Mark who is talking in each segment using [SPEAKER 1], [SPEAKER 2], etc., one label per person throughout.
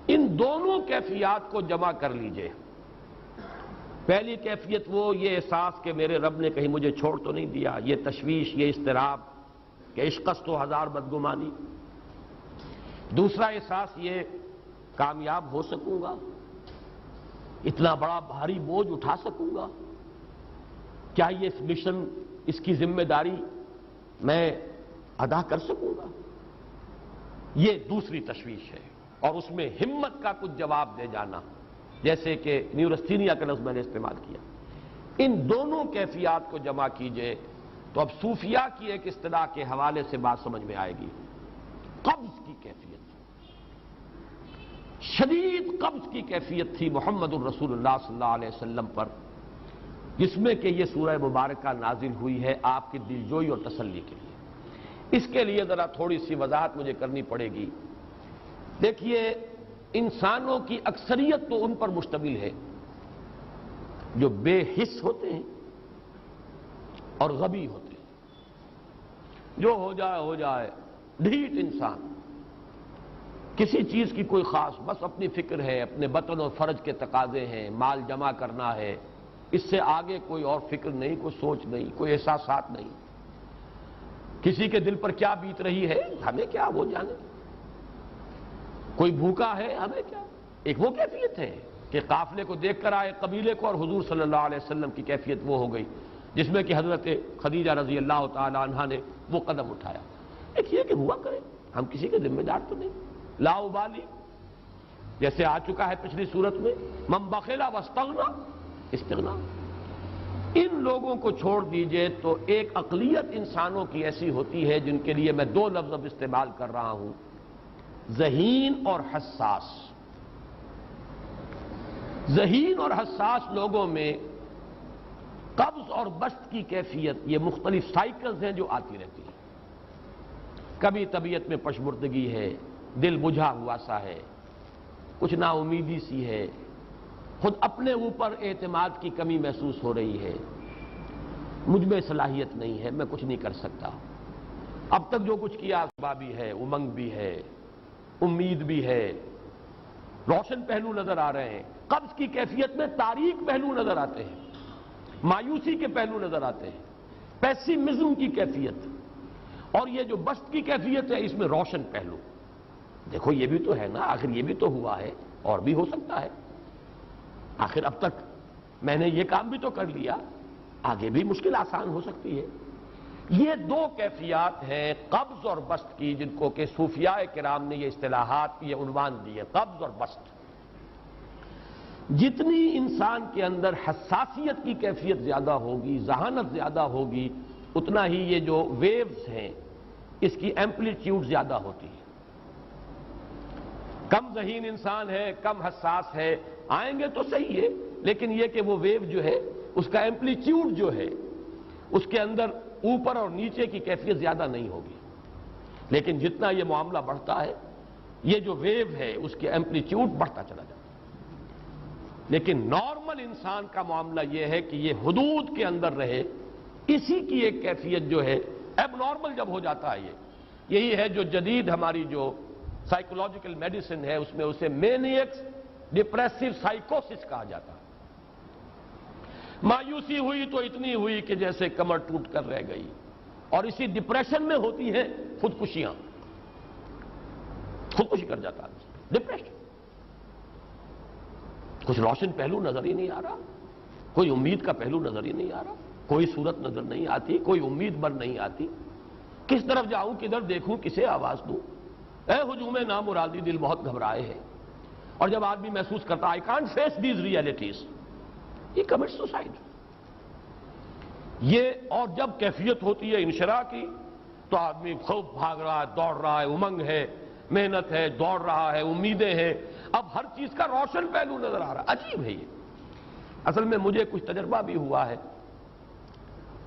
[SPEAKER 1] ان دونوں کیفیات کو جمع کر لیجئے۔ پہلی کیفیت وہ یہ احساس کہ میرے رب نے کہیں مجھے چھوڑ تو نہیں دیا، یہ تشویش، یہ اضطراب کہ عشقست و ہزار بدگمانی۔ دوسرا احساس یہ کامیاب ہو سکوں گا، اتنا بڑا بھاری بوجھ اٹھا سکوں گا، کیا یہ اس مشن، اس کی ذمہ داری میں ادا کر سکوں گا، یہ دوسری تشویش ہے۔ اور اس میں ہمت کا کچھ جواب دے جانا، جیسے کہ نیورستینیا کا لفظ میں نے استعمال کیا۔ ان دونوں کیفیات کو جمع کیجئے تو اب صوفیاء کی ایک اصطلاح کے حوالے سے بات سمجھ میں آئے گی۔ قبض کی کیفیت، شدید قبض کی کیفیت تھی محمد الرسول اللہ صلی اللہ علیہ وسلم پر، جس میں کہ یہ سورہ مبارکہ نازل ہوئی ہے آپ کی دلجوئی اور تسلی کے لیے۔ اس کے لیے ذرا تھوڑی سی وضاحت مجھے کرنی پڑے گی۔ دیکھیے، انسانوں کی اکثریت تو ان پر مشتمل ہے جو بے حس ہوتے ہیں اور غبی ہوتے ہیں، جو ہو جائے ڈھیٹ انسان، کسی چیز کی کوئی خاص، بس اپنی فکر ہے، اپنے بطن اور فرج کے تقاضے ہیں، مال جمع کرنا ہے، اس سے آگے کوئی اور فکر نہیں، کوئی سوچ نہیں، کوئی احساسات نہیں۔ کسی کے دل پر کیا بیت رہی ہے ہمیں کیا، وہ جانے۔ کوئی بھوکا ہے ہمیں کیا۔ ایک وہ کیفیت ہے کہ قافلے کو دیکھ کر آئے قبیلے کو، اور حضور صلی اللہ علیہ وسلم کی کیفیت وہ ہو گئی جس میں کہ حضرت خدیجہ رضی اللہ تعالی عنہا نے وہ قدم اٹھایا۔ ایک یہ کہ ہوا کرے، ہم کسی کے ذمہ دار تو نہیں، لا ابالی، جیسے آ چکا ہے پچھلی صورت میں، من بخل واستغنی، استغنا۔ ان لوگوں کو چھوڑ دیجئے تو ایک اقلیت انسانوں کی ایسی ہوتی ہے جن کے لیے میں دو لفظ اب استعمال کر رہا ہوں، ذہین اور حساس۔ ذہین اور حساس لوگوں میں قبض اور بسط کی کیفیت، یہ مختلف سائیکلز ہیں جو آتی رہتی ہیں۔ کبھی طبیعت میں پشمردگی ہے، دل بجھا ہوا سا ہے، کچھ نا امیدی سی ہے، خود اپنے اوپر اعتماد کی کمی محسوس ہو رہی ہے، مجھ میں صلاحیت نہیں ہے، میں کچھ نہیں کر سکتا، اب تک جو کچھ کیا بھی ہے، امنگ بھی ہے، امید بھی ہے، روشن پہلو نظر آ رہے ہیں۔ قبض کی کیفیت میں تاریک پہلو نظر آتے ہیں، مایوسی کے پہلو نظر آتے ہیں، پیسیمزم کی کیفیت۔ اور یہ جو بسط کی کیفیت ہے، اس میں روشن پہلو، دیکھو یہ بھی تو ہے نا، آخر یہ بھی تو ہوا ہے، اور بھی ہو سکتا ہے، آخر اب تک میں نے یہ کام بھی تو کر لیا، آگے بھی مشکل آسان ہو سکتی ہے۔ یہ دو کیفیات ہیں قبض اور بسط کی، جن کو کہ صوفیاء کرام نے یہ اصطلاحات، یہ عنوان دیے، قبض اور بسط۔ جتنی انسان کے اندر حساسیت کی کیفیت زیادہ ہوگی، ذہانت زیادہ ہوگی، اتنا ہی یہ جو ویوز ہیں اس کی ایمپلیٹیوڈ زیادہ ہوتی ہے۔ کم ذہین انسان ہے، کم حساس ہے، آئیں گے تو صحیح ہے، لیکن یہ کہ وہ ویو جو ہے اس کا ایمپلیٹیوڈ جو ہے اس کے اندر اوپر اور نیچے کی کیفیت زیادہ نہیں ہوگی۔ لیکن جتنا یہ معاملہ بڑھتا ہے، یہ جو ویو ہے اس کے ایمپلیٹیوڈ بڑھتا چلا جاتا ہے۔ لیکن نارمل انسان کا معاملہ یہ ہے کہ یہ حدود کے اندر رہے، اسی کی ایک کیفیت جو ہے ایب نارمل جب ہو جاتا ہے، یہی ہے جو جدید ہماری جو سائیکولوجیکل میڈیسن ہے اس میں اسے مینیکس ڈپریسو سائیکوسس کہا جاتا ہے۔ مایوسی ہوئی تو اتنی ہوئی کہ جیسے کمر ٹوٹ کر رہ گئی، اور اسی ڈپریشن میں ہوتی ہیں خودکشیاں، خودکشی کر جاتا ہے، ڈپریشن۔ کچھ روشن پہلو نظر ہی نہیں آ رہا، کوئی امید کا پہلو نظر ہی نہیں آ رہا، کوئی صورت نظر نہیں آتی، کوئی امید بن نہیں آتی، کس طرف جاؤں، کدھر دیکھوں، کسے آواز دوں، اے ہجوم نامرادی دل بہت گھبرائے ہیں۔ اور جب آدمی محسوس کرتا I can't face these realities، یہ کمٹ سوسائڈ۔ یہ اور جب کیفیت ہوتی ہے انشراح کی تو آدمی خوب بھاگ رہا ہے، دوڑ رہا ہے، امنگ ہے، محنت ہے، دوڑ رہا ہے، امیدیں ہیں، اب ہر چیز کا روشن پہلو نظر آ رہا ہے۔ عجیب ہے یہ۔ اصل میں مجھے کچھ تجربہ بھی ہوا ہے،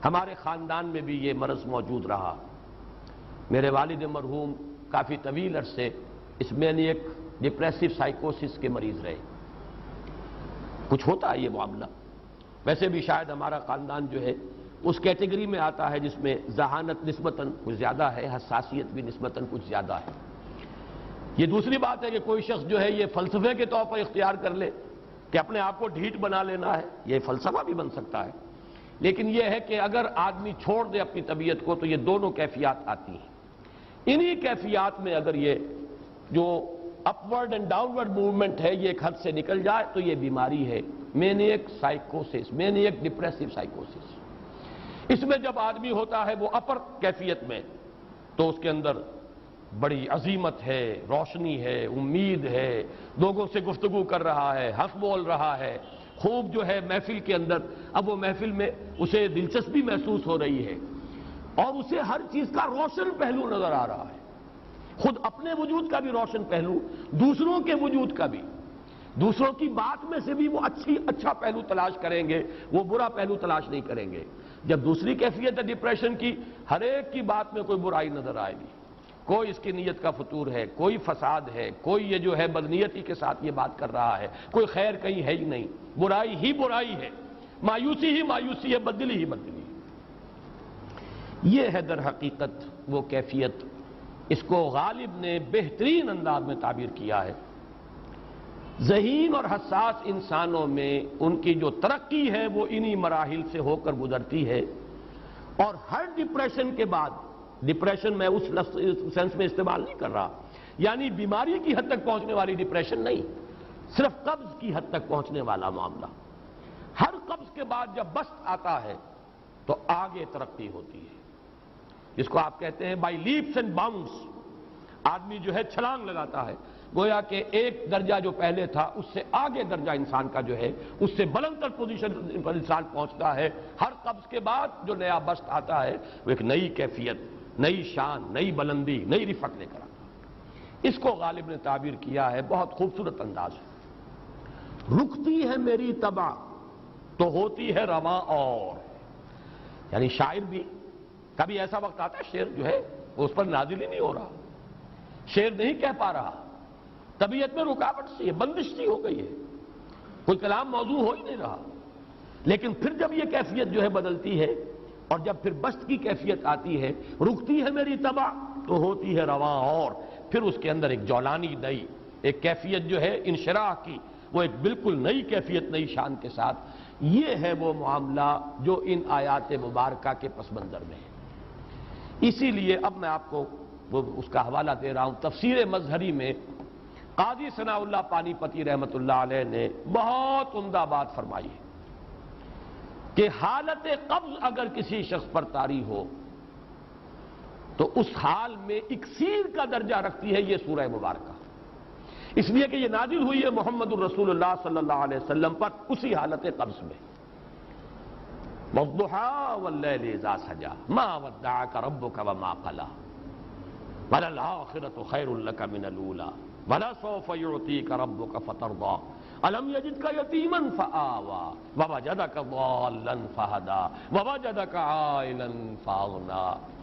[SPEAKER 1] ہمارے خاندان میں بھی یہ مرض موجود رہا۔ میرے والد مرحوم کافی طویل عرصے اس مینیک ڈپریسو سائیکوسس کے مریض رہے۔ کچھ ہوتا ہے یہ معاملہ، ویسے بھی شاید ہمارا خاندان جو ہے اس کیٹیگری میں آتا ہے جس میں ذہانت نسبتاً کچھ زیادہ ہے، حساسیت بھی نسبتاً کچھ زیادہ ہے۔ یہ دوسری بات ہے کہ کوئی شخص جو ہے یہ فلسفے کے طور پر اختیار کر لے کہ اپنے آپ کو ڈھیٹ بنا لینا ہے، یہ فلسفہ بھی بن سکتا ہے، لیکن یہ ہے کہ اگر آدمی چھوڑ دے اپنی طبیعت کو تو یہ دونوں کیفیات آتی ہیں۔ انہی کیفیات میں اگر یہ جو اپورڈ اینڈ ڈاؤنورڈ موومنٹ ہے یہ ایک حد سے نکل جائے تو یہ بیماری ہے، مینیک سائیکوسس، مینیک ڈپریسو سائیکوسس۔ اس میں جب آدمی ہوتا ہے وہ اپر کیفیت میں تو اس کے اندر بڑی عظیمت ہے، روشنی ہے، امید ہے، لوگوں سے گفتگو کر رہا ہے، حق بول رہا ہے، خوب جو ہے محفل کے اندر، اب وہ محفل میں اسے دلچسپی محسوس ہو رہی ہے اور اسے ہر چیز کا روشن پہلو نظر آ رہا ہے، خود اپنے وجود کا بھی روشن پہلو، دوسروں کے وجود کا بھی، دوسروں کی بات میں سے بھی وہ اچھا پہلو تلاش کریں گے، وہ برا پہلو تلاش نہیں کریں گے۔ جب دوسری کیفیت ہے ڈپریشن کی، ہر ایک کی بات میں کوئی برائی نظر آئے گی، کوئی اس کی نیت کا فطور ہے، کوئی فساد ہے، کوئی یہ جو ہے بدنیتی کے ساتھ یہ بات کر رہا ہے، کوئی خیر کہیں ہے ہی نہیں، برائی ہی برائی ہے، مایوسی ہی مایوسی ہے، بدلی ہی بدلی ہے۔ یہ ہے در حقیقت وہ کیفیت، اس کو غالب نے بہترین انداز میں تعبیر کیا ہے۔ ذہین اور حساس انسانوں میں ان کی جو ترقی ہے وہ انہی مراحل سے ہو کر گزرتی ہے، اور ہر ڈپریشن کے بعد، ڈپریشن میں اس سینس میں استعمال نہیں کر رہا یعنی بیماری کی حد تک پہنچنے والی ڈپریشن نہیں، صرف قبض کی حد تک پہنچنے والا معاملہ۔ ہر قبض کے بعد جب بسط آتا ہے تو آگے ترقی ہوتی ہے، جس کو آپ کہتے ہیں بائی لیپس اینڈ باؤنڈس، آدمی جو ہے چھلانگ لگاتا ہے، گویا کہ ایک درجہ جو پہلے تھا اس سے آگے درجہ انسان کا جو ہے اس سے بلند تر پوزیشن پر انسان پہنچتا ہے۔ ہر قبض کے بعد جو نیا بسط آتا ہے وہ ایک نئی کیفیت، نئی شان، نئی بلندی، نئی رفعت لے کر آتا ہے۔ اس کو غالب نے تعبیر کیا ہے بہت خوبصورت انداز ہے، رکتی ہے میری طبع تو ہوتی ہے رواں اور، یعنی شاعر بھی کبھی ایسا وقت آتا ہے شعر جو ہے اس پر نازل ہی نہیں ہو رہا، شعر نہیں کہہ پا رہا، طبیعت میں رکاوٹ سی ہے، بندش سی ہو گئی ہے، کوئی کلام موضوع ہو ہی نہیں رہا، لیکن پھر جب یہ کیفیت جو ہے بدلتی ہے اور جب پھر بسط کی کیفیت آتی ہے، رکتی ہے میری طبع تو ہوتی ہے رواں اور، پھر اس کے اندر ایک جولانی نئی ایک کیفیت جو ہے انشراح کی، وہ ایک بالکل نئی کیفیت، نئی شان کے ساتھ۔ یہ ہے وہ معاملہ جو ان آیات مبارکہ کے پس منظر میں ہے۔ اسی لیے اب میں آپ کو اس کا حوالہ دے رہا ہوں، تفسیر مظہری میں قاضی ثناء اللہ پانی پتی رحمۃ اللہ علیہ نے بہت عمدہ بات فرمائی ہے کہ حالت قبض اگر کسی شخص پر طاری ہو تو اس حال میں اکسیر کا درجہ رکھتی ہے یہ سورہ مبارکہ، اس لیے کہ یہ نازل ہوئی ہے محمد الرسول اللہ صلی اللہ علیہ وسلم پر اسی حالت قبض میں۔ وَالضُّحَىٰ وَاللَّيْلِ إِذَا سَجَىٰ مَا وَدَّعَكَ رَبُّكَ وَمَا قَلَىٰ وَلَلْآخِرَةُ خَيْرٌ لَكَ مِنَ الْأُولَىٰ وَلَسَوْفَ يُعْطِيكَ رَبُّكَ فَتَرْضَىٰ أَلَمْ يَجِدْكَ يَتِيمًا فَآوَىٰ وَوَجَدَكَ ضَالًّا فَهَدَىٰ وَوَجَدَكَ عَائِلًا فَأَغْنَىٰ۔